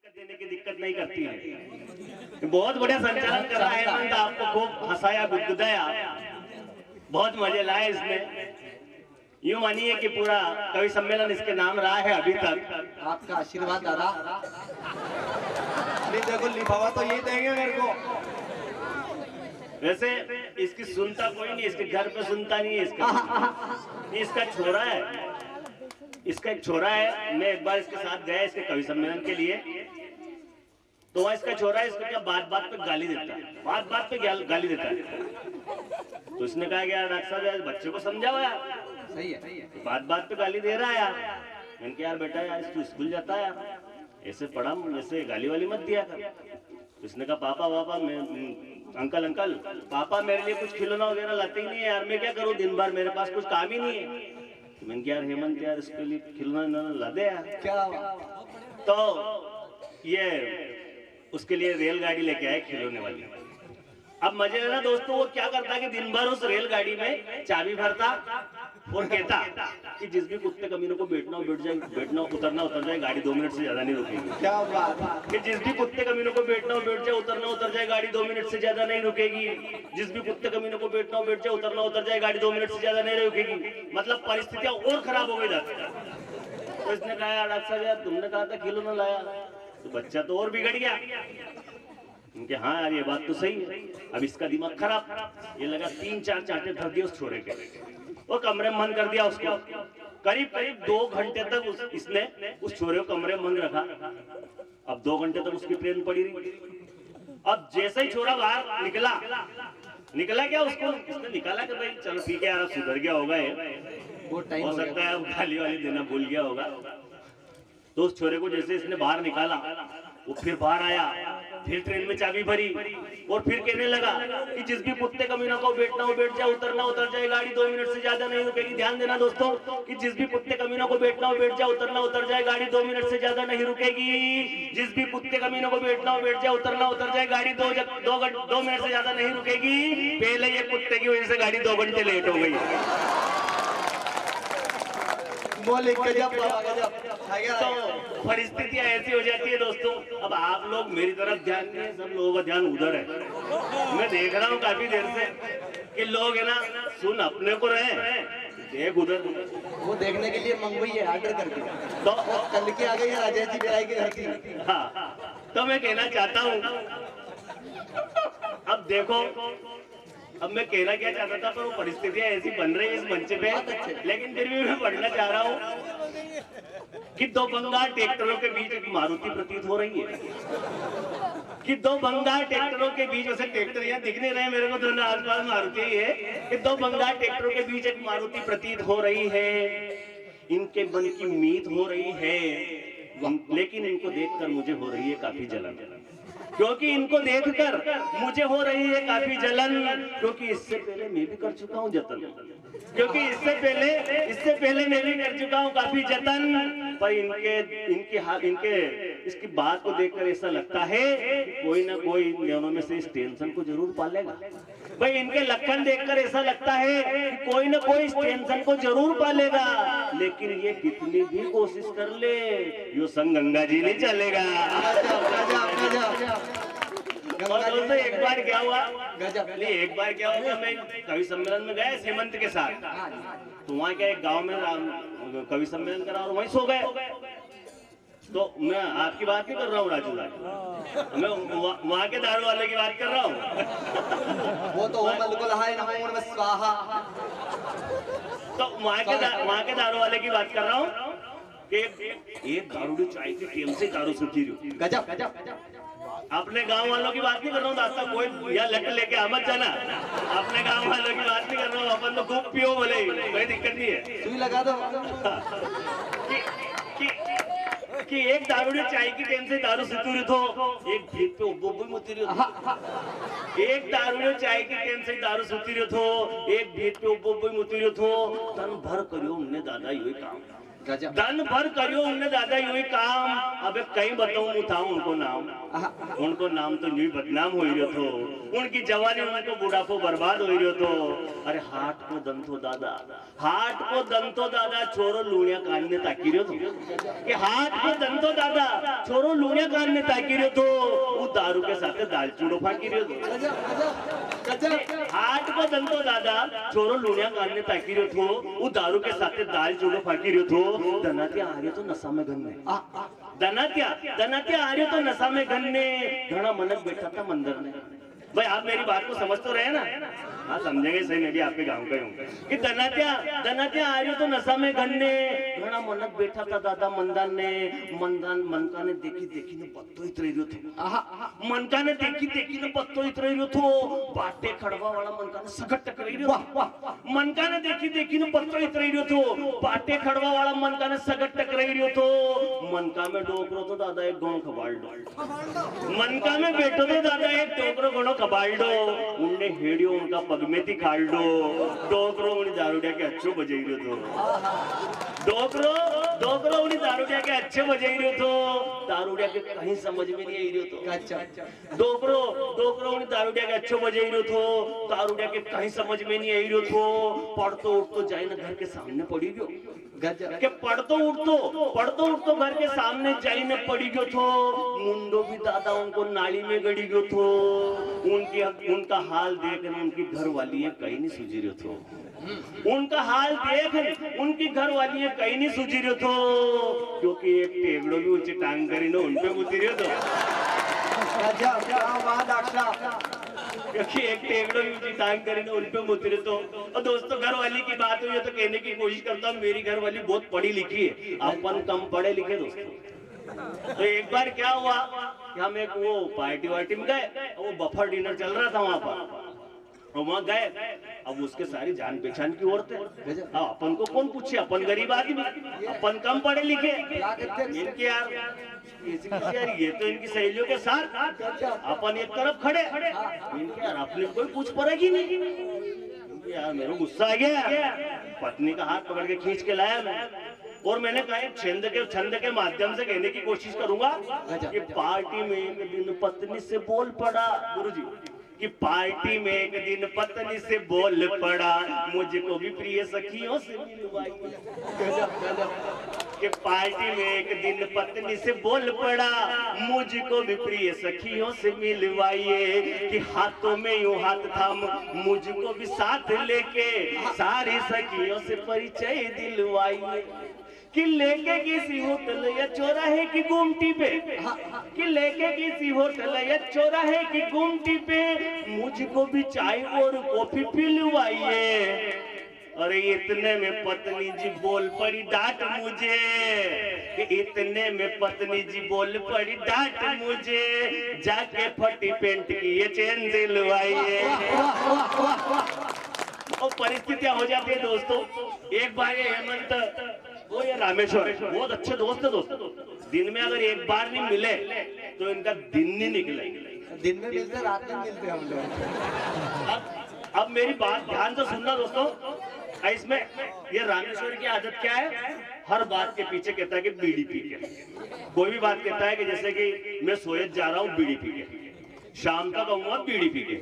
देने की दिक्कत नहीं करती है। बहुत बढ़िया संचालन कर रहा है हेमंत, आपको खूब हंसाया गुदगुदाया, बहुत मजे लाए इसमें। यूं मानिए कि पूरा कवि सम्मेलन इसके नाम रहा है अभी तक। आपका आशीर्वाद दादा। देखो लिफाफा तो ये देंगे मेरे को। वैसे इसकी सुनता कोई नहीं, इसके घर पे सुनता नहीं है इसका छोरा है, इसका एक छोरा है। मैं एक बार इसके साथ गया इसके कवि सम्मेलन के लिए, तो वहाँ इसका छोरा है, इसको क्या बात बात पे गाली देता है, बात बात पे गाली देता है। तो इसने कहा कि यार डॉक्टर साहब यार बच्चे को समझाओ यार, सही है। बात बात पे गाली दे रहा है यार। मैंने कहा यार बेटा यार तू स्कूल जाता है यार, ऐसे पढ़ा ऐसे गाली वाली मत दिया कर। तो इसने कहा पापा मैं अंकल पापा मेरे लिए कुछ खिलौना वगैरह लाते ही नहीं है यार, मैं क्या करूँ दिन भर, मेरे पास कुछ काम ही नहीं है। तो मैंने कहा यार हेमंत यार इसके लिए खिलौना ला दे यार। क्या तो ये उसके लिए रेलगाड़ी लेके आए खिलौने वाली। अब मजे है ना दोस्तों, वो क्या करता कि दिन भर उस रेलगाड़ी में चाबी भरता और कहता कि जिस भी कुत्ते कमीनों को बैठना बैठ जाए, बैठना उतरना उतर जाए, गाड़ी 2 मिनट से ज्यादा नहीं रुकेगी। क्या बात कि जिस भी कुत्ते कमीनों को बैठना बैठ जाए, उतरना उतर जाए, गाड़ी 2 मिनट से ज्यादा नहीं रुकेगी। जिस भी कुत्ते कमीनों को बैठना बैठ जाए, उतरना उतर जाए, गाड़ी 2 मिनट से ज्यादा नहीं रुकेगी। मतलब परिस्थितियां और खराब हो गई जाती। तो इसने कहा यार डॉक्टर साहब यार तुमने कहा था खिलौना लाया, तो बच्चा तो और बिगड़ गया। उनके हाँ यार ये बात तो सही है। अब इसका दिमाग खराब, ये लगा 3-4 चांटे धर दिए उस छोरे के, वो कमरे में बंद कर दिया उसको। करीब 2 घंटे तक इसने उस छोरे को कमरे में बंद रखा। अब 2 घंटे तक उसकी ट्रेन पड़ी रही। अब जैसे ही छोरा बाहर निकला क्या उसको इसने निकाला कि भाई चलो ठीक है यार अब सुधर गया होगा, ये हो सकता है अब गाली वाली देना भूल गया होगा। तो उस छोरे को जैसे इसने बाहर निकाला, वो फिर बाहर आया, फिर ट्रेन में चाबी भरी और फिर कहने लगा कि जिस भी कुत्ते कमीनों को बैठना हो बैठ जाए, उतरना उतर जाए, गाड़ी 2 मिनट से ज्यादा नहीं रुकेगी। ध्यान देना दोस्तों कि जिस भी कुत्ते कमीनों को बैठना हो बैठ जाए, उतरना उतर जाए, गाड़ी 2 मिनट से ज्यादा नहीं रुकेगी। जिस भी कुत्ते कमीनों को बैठना हो बैठ जाए, उतरना उतर जाए, गाड़ी 2 मिनट से ज्यादा नहीं रुकेगी। पहले ये कुत्ते की वजह से गाड़ी 2 घंटे लेट हो गई। बोले गजब। तो परिस्थितियां ऐसी हो जाती है दोस्तों। अब आप लोग मेरी तरफ ध्यान नहीं, सब लोगों का ध्यान उधर है। मैं देख रहा हूँ काफी देर से कि लोग है ना सुन अपने को रहे, देख उधर। वो देखने के लिए मंगवाई है आर्डर करके, तो कल की आ गई है राजेश जी बेराई की घर की। हाँ तो मैं कहना चाहता हूँ, अब देखो अब मैं कहना क्या चाहता था पर वो परिस्थितियां ऐसी बन रही है इस मंच पे, लेकिन फिर भी मैं पढ़ना चाह रहा हूँ कि 2 बंगाल ट्रैक्टरों के बीच एक मारुति प्रतीत हो रही है। कि 2 बंगाल ट्रैक्टरों के बीच, वैसे ट्रैक्टर यहाँ दिख नहीं रहे मेरे को, दोनों आसपास मारुति ही है कि 2 बंगाल ट्रैक्टरों के बीच एक मारुति प्रतीत हो रही है। इनके मन की मीत हो रही है, लेकिन इनको देखकर मुझे हो रही है काफी जलन, क्योंकि इनको देखकर मुझे हो रही है काफी जलन, क्योंकि इससे पहले मैं भी कर चुका हूँ जतन, क्योंकि इससे पहले मैं भी कर चुका हूँ काफी जतन। पर इनके इसकी बात को देखकर ऐसा लगता है कोई ना कोई दोनों में से इस टेंशन को जरूर पालेगा। भाई इनके लक्षण देखकर ऐसा लगता है कि कोई ना कोई इस टेंशन को जरूर पालेगा, लेकिन ये कितनी भी कोशिश कर ले यो संग गंगा जी नहीं चलेगा। और दोस्तों एक बार क्या हुआ, मैं कवि सम्मेलन में गया हेमंत के साथ, तो वहाँ क्या एक गांव में कवि सम्मेलन करा और वहीं सो गए। तो मैं आपकी बात नहीं कर रहा हूँ राजू, मैं वहाँ के दारू वाले की बात कर रहा हूँ। वो तो स्वाहा। तो वहाँ के दारू वाले की बात कर रहा हूँ कि एक दारू चाय की टीम से दारू सुखी रही। गजब। अपने गांव वालों की बात नहीं कर रहा हूँ दास्ता, कोई या लट लेके आ मत जाना। अपने गांव वालों की बात नहीं कर रहा हूँ, अपन तो खूब पियो बोले, कोई दिक्कत नहीं है। सुई लगा दो कि एक दारूडी चाय की टेन से दारू सुतूरी थो, एक भीत पे उब्बुब्बुई मुतीरी थो। एक दारूडी चाय की टेन से दारू सुतूरी थो, एक भीत पे उब्बुब्बुई मुतीरी थो। तन भर करियो हमने दादा यही काम। दन भर करियो उनने दादा यूं ही काम। अबे कहीं बताऊं था उनको नाम तो यूं बदनाम हो रही थो, उनकी जवानी उनको बुढ़ापो बर्बाद हो रही तो। अरे हाट को दंतो दादा छोरो लूणिया कान ने ताकी रहो तो कि हाट को दंतो दादा छोरो लूणिया कान ने ताकी रहो तो वो दारू के साथ दाल चूड़ो फाकी रहो तो। हाट को दंतो दादा छोरो लूणिया कान ने ताकी रहो तो वो दारू के साथ दाल चूड़ो फाकी रहो तो। दनात्या आ रहे तो नशा में गन्ने, दनात्या आ रहे तो नशा में गन्ने। घना मनक बैठा था मंदिर में। भाई आप मेरी बात को समझ तो रहे ना? हाँ समझेंगे सही, मैं भी आपके गांव का ही हूँ। कि दनात्या आ रही तो नशा में गन्ने। घना मनक बैठा था दादा मंदान ने। मनका ने देखी ने पत्तो इतरे रहो थे। मनका ने देखी ने पत्तो इतरे रहो थो। बाटे खड़वा वाला मनका ने सगट टकराई रहो। मनका ने देखी ने पत्तो इतरे रहो थो। बाटे खड़वा वाला मनका ने सगट टकराई रहो थो। मनका में डोकरो तो दादा एक गोण खबाल दो। मनका में बैठो तो दादा एक टोकरो गोणो कबाल दो। उनने हेडियो उनका पगमेती खाल दो। डोकरो उन्हें दारूडिया के अच्छो बजाई रहो तो। डोकरो उन्हें दारूडिया के अच्छे बजाई रहो तो। दारूडिया के कहीं समझ में नहीं आई रहो तो। डोकरो उन्हें दारूडिया के अच्छो बजाई रहो तो। दारूडिया के कहीं समझ में नहीं आई रहो तो। पढ़तो उठतो जाए ना घर के सामने पड़ी गयो के पढ़तो उठतो घर के सामने जाई ने पड़ी गयो थो। मुंडो भी दादा उनको नाली में गड़ी गयो थो। उनका हाल देख उनकी घर वाली कहीं नहीं सूझी रहो थो। उनका हाल देख उनकी घर वाली कहीं नहीं सूझी रहो थो। क्योंकि एक टेबलो भी ऊंची टांग करी ना उनपे उतरी रहो तो। क्योंकि एक टेबलो भी ऊंची टांग करी ना उनपे उतरे तो। और दोस्तों घर वाली की बात हुई है तो कहने की कोशिश करता हूँ मेरी घर वाली बहुत पढ़ी लिखी है, अपन कम पढ़े लिखे दोस्तों। तो एक बार क्या हुआ कि हम एक वो पार्टी में गए, वो बफर डिनर चल रहा था वहां पर, और वहां गए। अब उसके सारी जान पहचान की औरतें। अपन को कौन पूछे, अपन गरीब आदमी, अपन कम पढ़े लिखे। इनके यार ये तो इनकी सहेलियों के साथ अपन एक तरफ खड़े। इनके यार अपने कोई पूछ पड़ेगी नहीं। यार मेरे को गुस्सा आ गया। पत्नी का हाथ पकड़ के खींच के लाया मैं, और मैंने कहा छंद के माध्यम से कहने की कोशिश करूंगा कि पार्टी में एक दिन पत्नी से बोल पड़ा गुरुजी कि पार्टी में एक दिन पत्नी से बोल पड़ा मुझको भी प्रिय सखियों से मिलवाइए। कि पार्टी में एक दिन पत्नी से बोल पड़ा मुझको भी प्रिय सखियों से मिलवाइए। कि हाथों में यूं हाथ थाम मुझको भी साथ लेके सारी सखियों से परिचय दिलवाइए। कि लेके किसी होटल या चौराहे की गुमटी पे, कि लेके किसी होटल या चौराहे की गुमटी पे मुझको भी चाय और कॉफी पिलवाइए। अरे इतने में पत्नी जी बोल पड़ी डांट मुझे। कि इतने में पत्नी जी बोल पड़ी डांट मुझे, जाके फटी पेंट की ये चेन दिलवाइए। और परिस्थितियां हो जाती है दोस्तों। एक बार ये हेमंत वो ये रामेश्वर बहुत अच्छे दोस्त है दोस्तों। दिन में अगर एक बार नहीं मिले तो इनका दिन नहीं निकले। दिन में मिलते रात में मिलते हम लोग। अब मेरी बात ध्यान से सुनना दोस्तों। इसमें ये रामेश्वर की आदत क्या है, हर बात के पीछे कहता है कि बीड़ी पी के। कोई भी बात कहता है कि जैसे कि मैं सोयत जा रहा हूँ बीड़ी पी के, शाम तक आऊंगा बीड़ी पी के।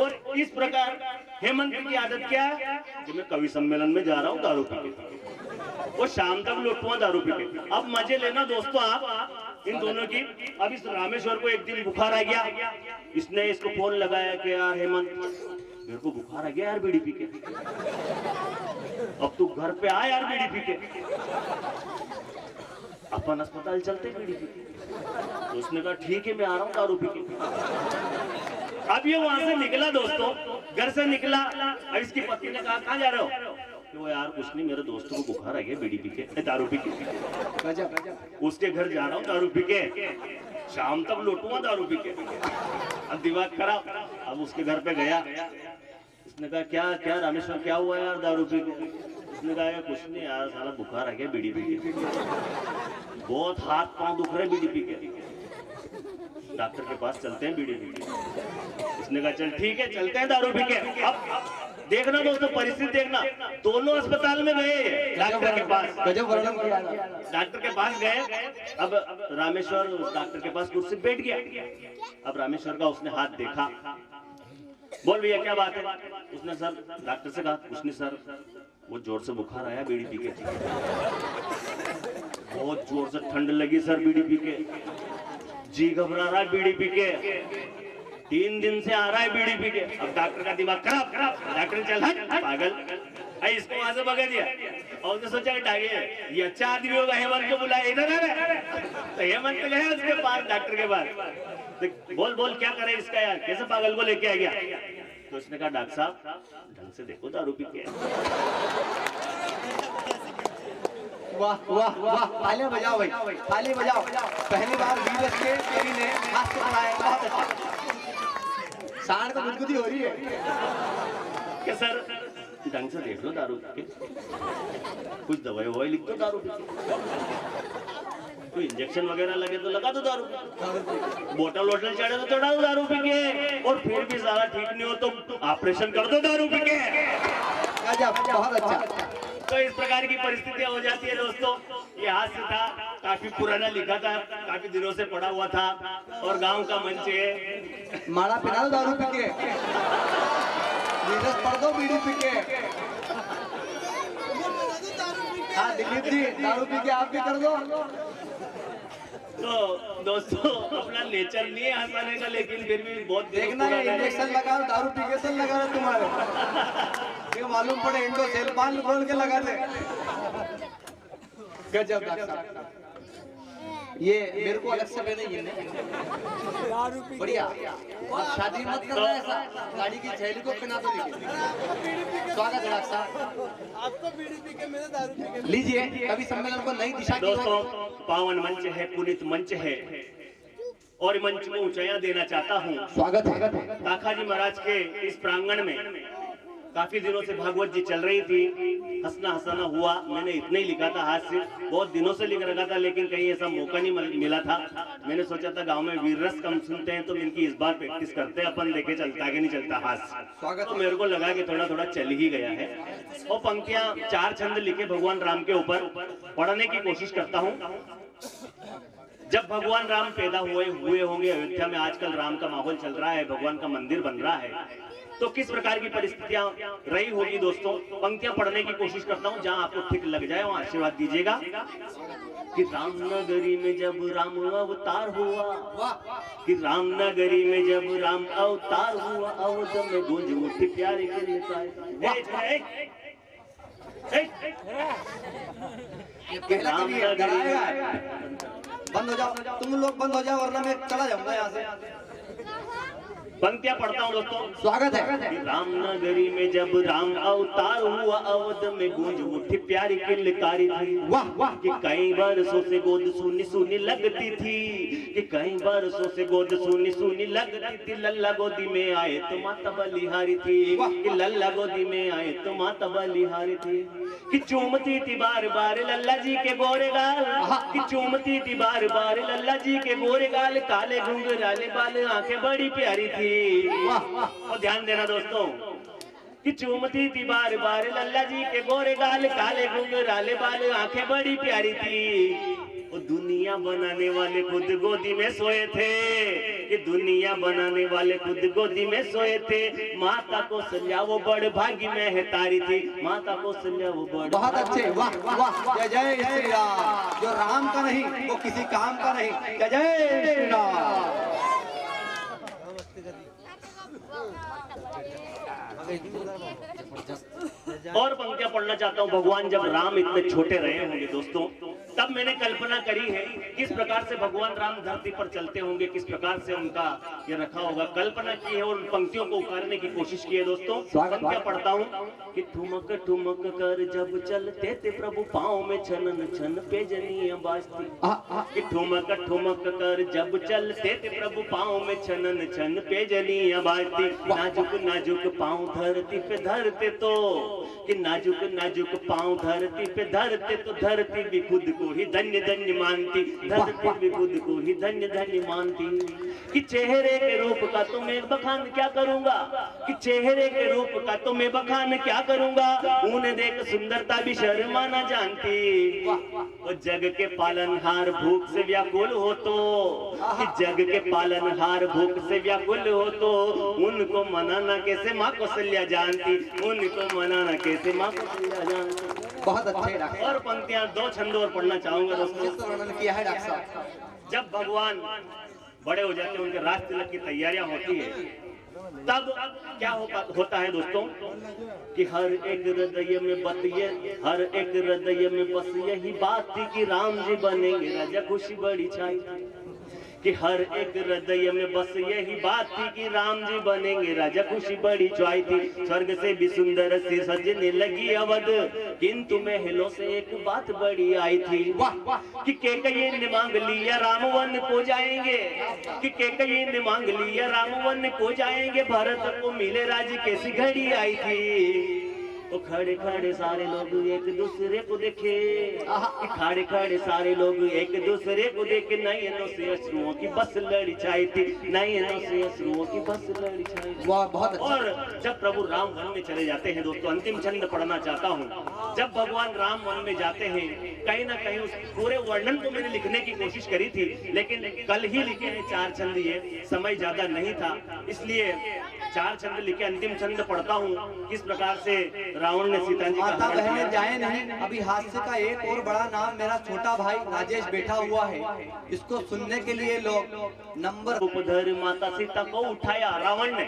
और इस प्रकार हेमंत की आदत क्या है कि मैं कवि सम्मेलन में जा रहा हूँ दारू पी के, वो शाम तक लौटूंगा दारू पी के। अब मजे लेना दोस्तों आप इन दोनों की। अब इस रामेश्वर को एक दिन बुखार आ गया। इसने इसको फोन लगाया कि यार हेमंत मेरे को बुखार आ गया यार बीड़ी पी के, अब तू घर पे आ यार बीड़ी पी के, अपन अस्पताल चलते बीड़ी पी के। तो उसने कहा ठीक है मैं आ रहा हूँ दारू पी के। अब ये वहां से निकला दोस्तों, घर से निकला। और इसकी पत्नी ने कहा कहाँ जा रहे हो? वो यार कुछ नहीं, मेरे दोस्तों को बुखार आ गया बीड़ी पी के, दारू पी के। उसके घर जा रहा हूँ दारू पी के, शाम तक लौटूंगा दारू पी के। अब दिमाग खराब। अब उसके घर पे गया। उसने कहा क्या क्या रामेश्वर क्या हुआ यार दारू पी के? उसने कहा कुछ नहीं यार साला बुखार आ गया बीड़ी पी के, बहुत हाथ पांव दुख रहे बीड़ी पी के, डॉक्टर के पास चलते हैं बीड़ी पी के। उसने कहा चल ठीक है चलते हैं दारू पी के। अब देखना दोस्तों, परिस्थिति देखना। दोनों अस्पताल में गए डॉक्टर के पास, गजब वर्णन किया डॉक्टर के पास गए। अब रामेश्वर डॉक्टर के पास कुर्सी पे बैठ गया। अब रामेश्वर का उसने हाथ देखा, बोल भैया क्या बात है? उसने सर डॉक्टर से कहा, उसने सर वो जोर से बुखार आया बीड़ी पी के, बहुत जोर से ठंड लगी सर बीड़ी पी के, जी घबरा रहा है बीड़ी पी के, 3 दिन से आ रहा है बीड़ी पी के। अब डॉक्टर का दिमाग खराब, डॉक्टर ने चल हट पागल, इसको वहां से भगा दिया। और उसने सोचा ये अच्छा आदमी होगा, हेमंत को बुलाया, इधर आ रहा। तो हेमंत गया उसके पास, डॉक्टर के पास, तो बोल क्या करे इसका यार, कैसे पागल को लेके आ गया? तो उसने कहा डॉक्टर साहब ढंग से देखो दारू पी के। वाह वाह वाह, तालियां बजाओ भाई, ताली बजाओ। पहली बार वीरस के तेरी ने हाथ से बनाया, बहुत अच्छा। सांड को गुदगुदी हो रही है कि सर ढंग से देख लो दारू पी के, कुछ दवाई ववाई लिख दो दारू पी के, कोई इंजेक्शन वगैरह लगे तो लगा दो दारू, बोतल वोटल चढ़े तो चढ़ा दो दारू पी के, और फिर भी ज्यादा ठीक नहीं हो तो ऑपरेशन कर दो दारू पी के। बहुत अच्छा। तो इस प्रकार की परिस्थितियां हो जाती है दोस्तों। ये हास्य था, काफी पुराना लिखा था, काफी दिनों से पड़ा हुआ था, और गांव का मंच है। माड़ा पिला दो दारू पी के, वीरस पढ़ दो बीड़ी पी के। हाँ दिलीप जी, दारू पी के आप भी कर दो। तो दोस्तों अपना नेचर नहीं है हंसाने का, लेकिन फिर भी बहुत देखना है इंजेक्शन लगा, दारू पी के सन लगा रहे तुम्हारे, ये मालूम पड़े इंडो सेलपान बोल के लगा दे। गजब डॉक्टर साहब, ये मेरे को अलग से लेने बढ़िया। और शादी मत करना ऐसा, गाड़ी की झैली को पिना दो। स्वागत है डॉक्टर साहब, आपको बीड़ी पी के, मैंने दारू पी के। लीजिए, कवि सम्मेलन को नई दिशा। दोस्तों पावन मंच है, पुनीत मंच है, और मंच को ऊंचाइयां देना चाहता हूँ। स्वागत है। काका जी महाराज के इस प्रांगण में काफी दिनों से भागवत जी चल रही थी, हंसना हंसाना हुआ। मैंने इतना ही लिखा था, हाथ से बहुत दिनों से लिख रखा था, लेकिन कहीं ऐसा मौका नहीं मिला था। मैंने सोचा था गांव में वीररस कम सुनते हैं, तो इनकी इस बार प्रैक्टिस करते हैं अपन, देखे चलता कि नहीं चलता हाथ। स्वागत। तो मेरे को लगा कि थोड़ा थोड़ा चल ही गया है। और पंक्तियां 4 छंद लिखे भगवान राम के ऊपर पढ़ने की कोशिश करता हूँ। जब भगवान राम पैदा हुए होंगे अयोध्या में, आजकल राम का माहौल चल रहा है, भगवान का मंदिर बन रहा है, तो किस प्रकार की परिस्थितियां रही होगी दोस्तों। पंक्तियां पढ़ने की कोशिश करता हूं, जहां आपको ठीक लग जाए वहां आशीर्वाद दीजिएगा। कि रामनगरी में जब राम अवतार हुआ, कि रामनगरी में जब राम अवतार हुआ, अवध में गूंज उठी प्यारे के निकाय। बंद हो जाओ तुम लोग, बंद हो जाओ वरना मैं चला जाऊंगा यहाँ से। पंक्तियां पढ़ता हूँ दोस्तों। स्वागत है। रामनगरी में जब राम अवतार हुआ, अवध में गूंज उठी प्यारी किलकारी थी। वाह वाह। कि कई बरसों से गोद सुनी सुनी लगती थी, कि कई बरसों से गोद सुनी सुनी लगती थी। लल्ला गोदी में आए तो माता बलिहारी थी, कि लल्ला गोदी में आए तो माता बलिहारी थी। कि चूमती थी बार बार लल्ला जी के गोरे गाल, कि चूमती थी बार बार लल्ला जी के गोरे गाल। काले घुंघराले बाल, आंखें बड़ी प्यारी थी। और ध्यान देना दोस्तों, कि चूमती थी बार बार लल्ला जी के गोरे गाल, काले घुंघराले बाल, आंखें बड़ी प्यारी थी। वो दुनिया बनाने वाले खुद गोदी में सोए थे, कि दुनिया बनाने वाले खुद गोदी में सोए थे। माता को संज्ञा वो बड़ भागी में है तारी थी, माता को संज्ञा वो बड़। बहुत अच्छे, वाह वाह। जय जय श्री राम। जो राम का नहीं वो किसी काम का नहीं। जय जय श्री राम। और पंक्तियां पढ़ना चाहता हूँ। भगवान जब राम इतने छोटे रहे होंगे दोस्तों, तब मैंने कल्पना करी है किस प्रकार से भगवान राम धरती पर चलते होंगे, किस प्रकार से उनका ये रखा होगा। कल्पना की है और पंक्तियों को उतारने की कोशिश की है दोस्तों। पंक्तियां पढ़ता हूँ। कि ठुमक ठुमक कर जब चलते थे प्रभु, पाँव में छनन छन पे जनिया बाजती। कि ठुमक ठुमक कर जब चलते थे प्रभु, पाँव में छनन छन पे जनिया बाजती। नाजुक नाजुक पाँव धरती पे धरते तो, कि नाजुक नाजुक पाँव धरती पे धरते तो धरती भी खुद को ही ही धन्य धन्य मानती, धरती भी खुद को ही धन्य धन्य मानती। कि चेहरे के रूप का तो मैं बखान क्या करूंगा, कि चेहरे के रूप का तो मैं बखान क्या करूंगा, उन्हें देख सुंदरता भी शर्मा न जानती। और जग के पालनहार भूख से व्याकुल हो तो, कि जग के पालनहार भूख से व्याकुल हो तो, उनको मनाना कैसे माँ कौशल्या जानती, उनको मनाना कैसे माँ कौशल्या जानती। बहुत अच्छे डॉक्टर। और पंक्तियां दो छंद और पढ़ना चाहूंगा दोस्तों। जिस वर्णन किया है डॉक्टर साहब। जब भगवान बड़े हो जाते हैं, उनके राज तिलक की तैयारियां होती है, तब क्या होता है दोस्तों कि हर एक हृदय में बतिए, हर एक हृदय में बस यही बात थी कि राम जी बनेंगे राजा, खुशी बड़ी छाई। कि हर एक हृदय में बस यही बात थी कि राम जी बनेंगे राजा, खुशी बड़ी च्वाई थी। स्वर्ग से भी सुंदर सी सजने लगी अवध, किंतु महलों से एक बात बड़ी आई थी कि कैकेयी ने मांग लिया राम वन को जाएंगे, कि कैकेयी ने मांग लिया राम वन को जाएंगे, भरत को मिले राज कैसी घड़ी आई थी। तो खड़े खड़े सारे लोग एक दूसरे को देखे, कि खड़े खड़े सारे लोग एक दूसरे को देखे, नयनों से अश्रुओं की बस लड़ी छाई थी, नयनों से अश्रुओं की बस लड़ी छाई थी। बहुत अच्छा। और जब प्रभु राम वन में चले जाते हैं दोस्तों, अंतिम छंद पढ़ना चाहता हूँ। जब भगवान राम वन में जाते हैं, कहीं ना कहीं उस पूरे वर्णन को मैंने लिखने की कोशिश करी थी, लेकिन कल ही लिखे हैं 4 छंद, ये समय ज्यादा नहीं था, इसलिए 4 छंद लिखे। अंतिम छंद पढ़ता हूँ, किस प्रकार से रावण ने सीता जी माता का बहनें जाए नहीं। अभी हास्य का एक और बड़ा नाम, मेरा छोटा भाई राजेश बैठा हुआ है, इसको सुनने के लिए लोग नंबर। रूप धर माता सीता को उठाया रावण ने,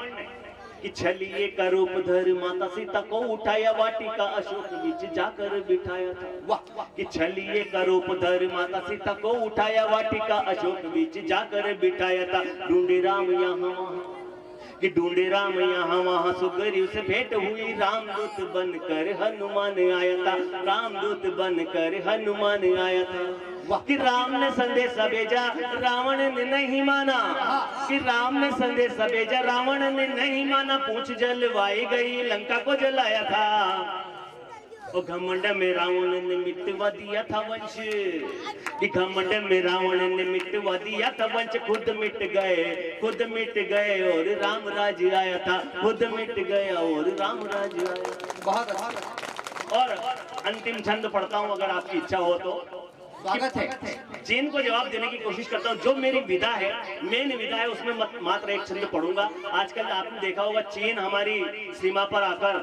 कि छलिए का रूप धर माता सीता को उठाया, वाटिका अशोक बीच जाकर बिठाया था। वाह! कि छलिए का रूप धर माता सीता को उठाया, वाटिका अशोक बीच जाकर बिठाया था। ढूंढे राम यहाँ वहाँ, कि ढूंढे राम यहाँ वहाँ, सुग्रीव से भेंट हुई, रामदूत बनकर हनुमान आया था, रामदूत बनकर हनुमान आया था। कि राम ने संदेशा भेजा, रावण ने नहीं माना, कि राम ने संदेशा भेजा, रावण ने नहीं माना, पूंछ जलवाई गई, लंका को जलाया था। और घमंड में रावण ने मिटवा दिया था वंश, कि घमंड में रावण ने मिटवा दिया था वंश, खुद मिट गए और राम राज आया था, खुद मिट गया और राम राज आया। बहुत अच्छा। और अंतिम छंद पढ़ता हूँ अगर आपकी इच्छा हो तो। स्वागत है। चीन को जवाब देने की कोशिश करता हूँ। जो मेरी विधा है, मेन विधा है, उसमें मात्र एक छंद पढ़ूंगा। आजकल आपने देखा होगा चीन हमारी सीमा पर आकर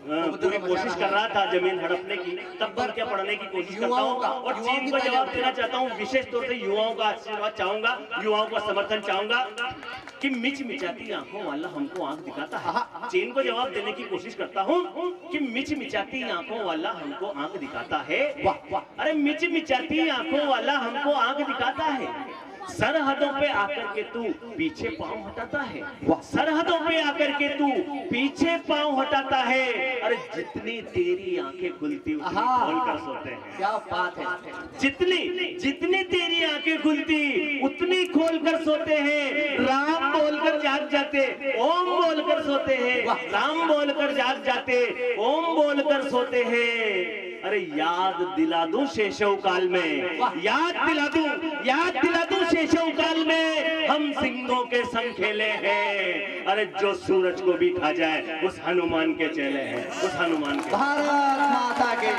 पूरी कोशिश कर रहा था जमीन हड़पने की, तब पंक्तियां पढ़ने की कोशिश करता हूँ और चीन को जवाब देना चाहता हूँ। विशेष तौर से युवाओं का आशीर्वाद चाहूंगा, युवाओं का समर्थन चाहूंगा कि मिच मिचाती आंखों वाला हमको आंख दिखाता है। चीन को जवाब देने की कोशिश करता हूँ कि मिच मिचाती आंखों वाला हमको आंख दिखाता है। अरे मिच मिचाती आंखों वाला हमको आंख दिखाता है, सरहदों पे आकर के तू पीछे पांव हटाता है, सरहदों पे आकर के तू पीछे पांव हटाता है। अरे जितनी तेरी आंखें खुलती उतनी खोलकर सोते हैं। क्या बात है। जितनी तेरी आंखें खुलती उतनी खोलकर सोते हैं। राम बोलकर जाग जाते, ओम बोलकर सोते हैं, राम बोलकर जाग जाते, ओम बोलकर सोते हैं। अरे याद दिला दूं शेषव काल में, याद दिला दूं शेषव काल में, हम सिंहों के संग खेले हैं। अरे जो सूरज को भी खा जाए उस हनुमान के चेले हैं, उस हनुमान के। भारत माता के